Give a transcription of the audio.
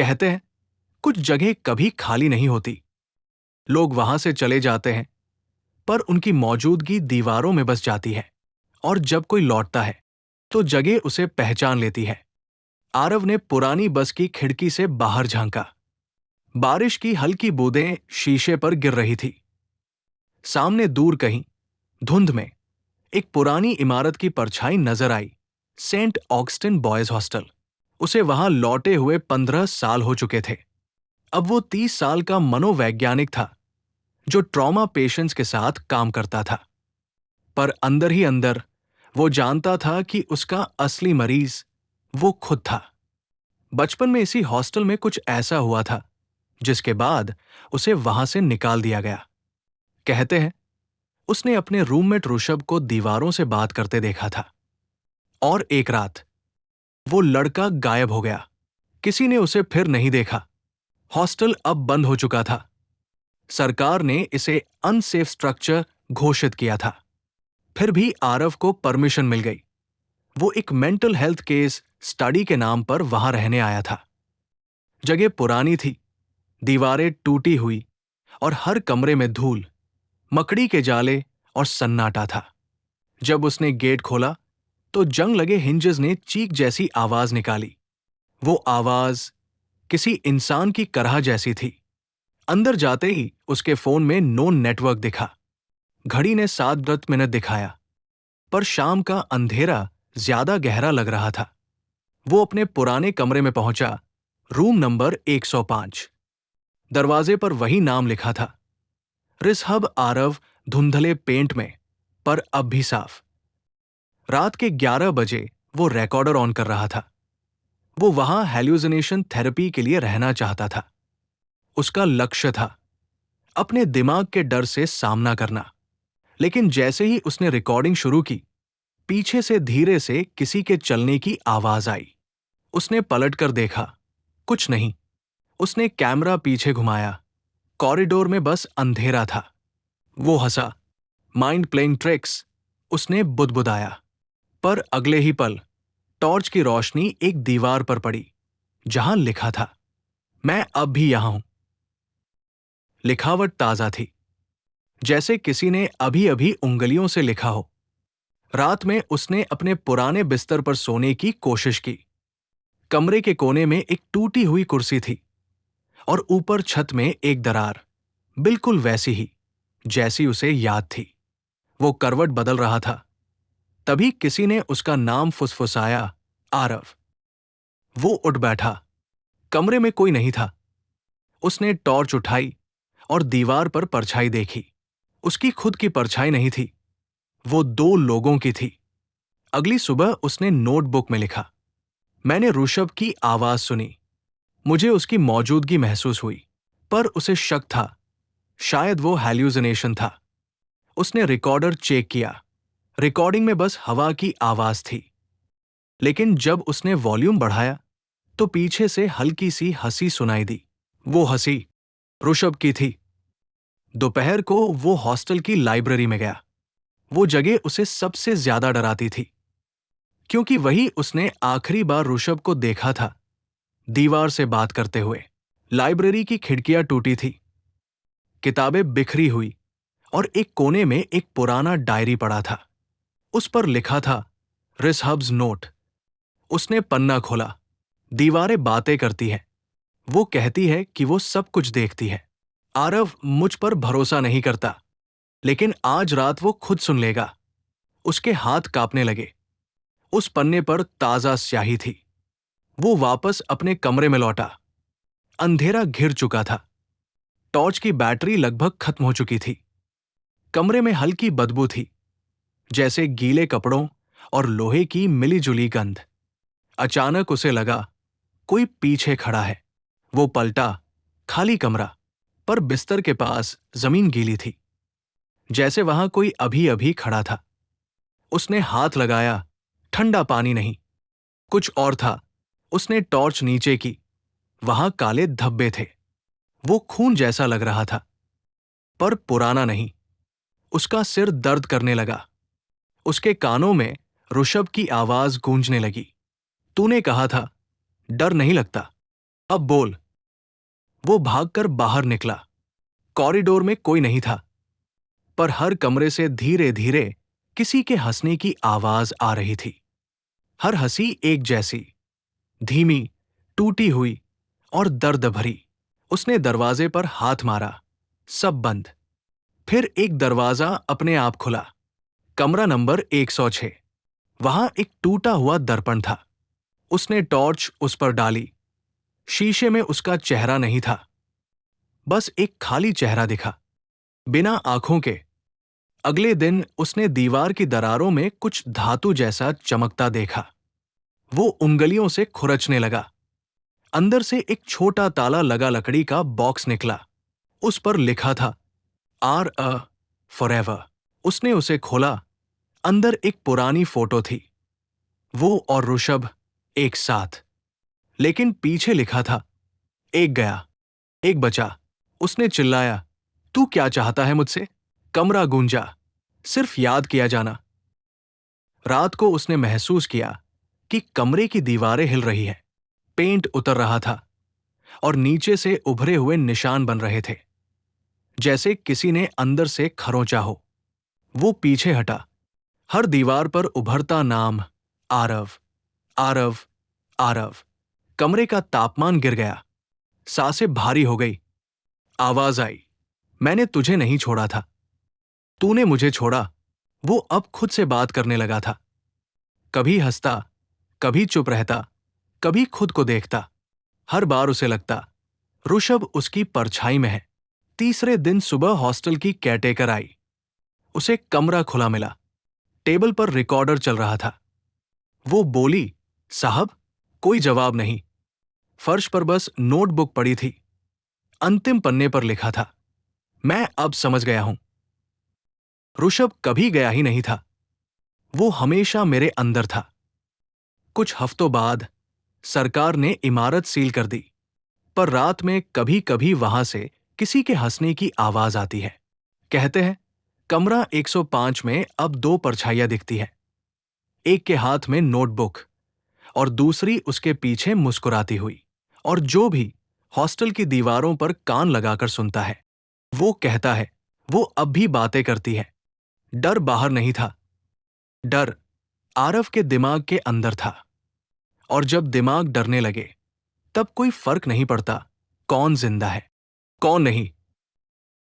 कहते हैं कुछ जगह कभी खाली नहीं होती। लोग वहां से चले जाते हैं, पर उनकी मौजूदगी दीवारों में बस जाती है। और जब कोई लौटता है तो जगह उसे पहचान लेती है। आरव ने पुरानी बस की खिड़की से बाहर झांका। बारिश की हल्की बूंदें शीशे पर गिर रही थी। सामने दूर कहीं धुंध में एक पुरानी इमारत की परछाई नजर आई। Saint Augustine boys hostel. उसे वहां लौटे हुए 15 साल हो चुके थे। अब वो 30 साल का मनोवैज्ञानिक था जो ट्रॉमा पेशेंट्स के साथ काम करता था। पर अंदर ही अंदर वो जानता था कि उसका असली मरीज वो खुद था। बचपन में इसी हॉस्टल में कुछ ऐसा हुआ था जिसके बाद उसे वहां से निकाल दिया गया। कहते हैं उसने अपने रूममेट ऋषभ को दीवारों से बात करते देखा था। और एक रात वो लड़का गायब हो गया। किसी ने उसे फिर नहीं देखा। हॉस्टल अब बंद हो चुका था। सरकार ने इसे अनसेफ स्ट्रक्चर घोषित किया था। फिर भी आरव को परमिशन मिल गई। वो एक मेंटल हेल्थ केस स्टडी के नाम पर वहां रहने आया था। जगह पुरानी थी, दीवारें टूटी हुई और हर कमरे में धूल, मकड़ी के जाले और सन्नाटा था। जब उसने गेट खोला तो जंग लगे हिंजेस ने चीख जैसी आवाज निकाली। वो आवाज किसी इंसान की करहा जैसी थी। अंदर जाते ही उसके फोन में नो नेटवर्क दिखा। घड़ी ने 7 मिनट दिखाया, पर शाम का अंधेरा ज्यादा गहरा लग रहा था। वो अपने पुराने कमरे में पहुंचा, रूम नंबर 105। दरवाजे पर वही नाम लिखा था, ऋषभ आरव, धुंधले पेंट में, पर अब भी साफ। रात के 11 बजे वो रिकॉर्डर ऑन कर रहा था। वो वहां हेल्यूसिनेशन थेरेपी के लिए रहना चाहता था। उसका लक्ष्य था अपने दिमाग के डर से सामना करना। लेकिन जैसे ही उसने रिकॉर्डिंग शुरू की, पीछे से धीरे से किसी के चलने की आवाज आई। उसने पलटकर देखा, कुछ नहीं। उसने कैमरा पीछे घुमाया। कॉरिडोर में बस अंधेरा था। वो हंसा, माइंड प्लेइंग ट्रिक्स, उसने बुदबुदाया। पर अगले ही पल टॉर्च की रोशनी एक दीवार पर पड़ी जहां लिखा था, मैं अब भी यहां हूं। लिखावट ताजा थी, जैसे किसी ने अभी अभी उंगलियों से लिखा हो। रात में उसने अपने पुराने बिस्तर पर सोने की कोशिश की। कमरे के कोने में एक टूटी हुई कुर्सी थी और ऊपर छत में एक दरार, बिल्कुल वैसी ही जैसी उसे याद थी। वो करवट बदल रहा था, तभी किसी ने उसका नाम फुसफुसाया, आरव। वो उठ बैठा। कमरे में कोई नहीं था। उसने टॉर्च उठाई और दीवार पर परछाई देखी। उसकी खुद की परछाई नहीं थी, वो 2 लोगों की थी। अगली सुबह उसने नोटबुक में लिखा, मैंने ऋषभ की आवाज सुनी। मुझे उसकी मौजूदगी महसूस हुई, पर उसे शक था, शायद वो हैल्यूसिनेशन था। उसने रिकॉर्डर चेक किया। रिकॉर्डिंग में बस हवा की आवाज थी। लेकिन जब उसने वॉल्यूम बढ़ाया तो पीछे से हल्की सी हंसी सुनाई दी। वो हंसी ऋषभ की थी। दोपहर को वो हॉस्टल की लाइब्रेरी में गया। वो जगह उसे सबसे ज्यादा डराती थी, क्योंकि वही उसने आखिरी बार ऋषभ को देखा था, दीवार से बात करते हुए। लाइब्रेरी की खिड़कियां टूटी थी, किताबें बिखरी हुई और एक कोने में एक पुराना डायरी पड़ा था। उस पर लिखा था, ऋषभ's नोट। उसने पन्ना खोला। दीवारें बातें करती हैं। वो कहती है कि वो सब कुछ देखती है। आरव मुझ पर भरोसा नहीं करता, लेकिन आज रात वो खुद सुन लेगा। उसके हाथ कांपने लगे। उस पन्ने पर ताजा स्याही थी। वो वापस अपने कमरे में लौटा। अंधेरा घिर चुका था। टॉर्च की बैटरी लगभग खत्म हो चुकी थी। कमरे में हल्की बदबू थी, जैसे गीले कपड़ों और लोहे की मिलीजुली गंध। अचानक उसे लगा कोई पीछे खड़ा है। वो पलटा, खाली कमरा, पर बिस्तर के पास जमीन गीली थी, जैसे वहां कोई अभी अभी खड़ा था। उसने हाथ लगाया, ठंडा पानी नहीं, कुछ और था। उसने टॉर्च नीचे की। वहां काले धब्बे थे। वो खून जैसा लग रहा था, पर पुराना नहीं। उसका सिर दर्द करने लगा। उसके कानों में ऋषभ की आवाज गूंजने लगी, तूने कहा था, डर नहीं लगता। अब बोल। वो भागकर बाहर निकला। कॉरिडोर में कोई नहीं था, पर हर कमरे से धीरे धीरे किसी के हंसने की आवाज आ रही थी। हर हंसी एक जैसी, धीमी, टूटी हुई और दर्द भरी। उसने दरवाजे पर हाथ मारा। सब बंद। फिर एक दरवाजा अपने आप खुला। कमरा नंबर 106। वहां एक टूटा हुआ दर्पण था। उसने टॉर्च उस पर डाली। शीशे में उसका चेहरा नहीं था, बस एक खाली चेहरा दिखा, बिना आंखों के। अगले दिन उसने दीवार की दरारों में कुछ धातु जैसा चमकता देखा। वो उंगलियों से खुरचने लगा। अंदर से एक छोटा ताला लगा लकड़ी का बॉक्स निकला। उस पर लिखा था आर अ फॉरएवर। उसने उसे खोला। अंदर एक पुरानी फोटो थी, वो और ऋषभ एक साथ। लेकिन पीछे लिखा था एक गया, एक बचा। उसने चिल्लाया, तू क्या चाहता है मुझसे? कमरा गूंजा, सिर्फ याद किया जाना। रात को उसने महसूस किया कि कमरे की दीवारें हिल रही है, पेंट उतर रहा था और नीचे से उभरे हुए निशान बन रहे थे, जैसे किसी ने अंदर से खरोंचा हो। वो पीछे हटा। हर दीवार पर उभरता नाम, आरव, आरव, आरव। कमरे का तापमान गिर गया। सांसें भारी हो गई। आवाज आई, मैंने तुझे नहीं छोड़ा था, तूने मुझे छोड़ा। वो अब खुद से बात करने लगा था। कभी हंसता, कभी चुप रहता, कभी खुद को देखता। हर बार उसे लगता ऋषभ उसकी परछाई में है। तीसरे दिन सुबह हॉस्टल की केयरटेकर आई। उसे कमरा खुला मिला। टेबल पर रिकॉर्डर चल रहा था। वो बोली, साहब। कोई जवाब नहीं। फर्श पर बस नोटबुक पड़ी थी। अंतिम पन्ने पर लिखा था, मैं अब समझ गया हूं। ऋषभ कभी गया ही नहीं था। वो हमेशा मेरे अंदर था। कुछ हफ्तों बाद सरकार ने इमारत सील कर दी, पर रात में कभी कभी वहां से किसी के हंसने की आवाज आती है। कहते हैं कमरा 105 में अब दो परछाइयां दिखती है, एक के हाथ में नोटबुक और दूसरी उसके पीछे मुस्कुराती हुई। और जो भी हॉस्टल की दीवारों पर कान लगाकर सुनता है, वो कहता है वो अब भी बातें करती है। डर बाहर नहीं था, डर आरव के दिमाग के अंदर था। और जब दिमाग डरने लगे, तब कोई फर्क नहीं पड़ता कौन जिंदा है, कौन नहीं।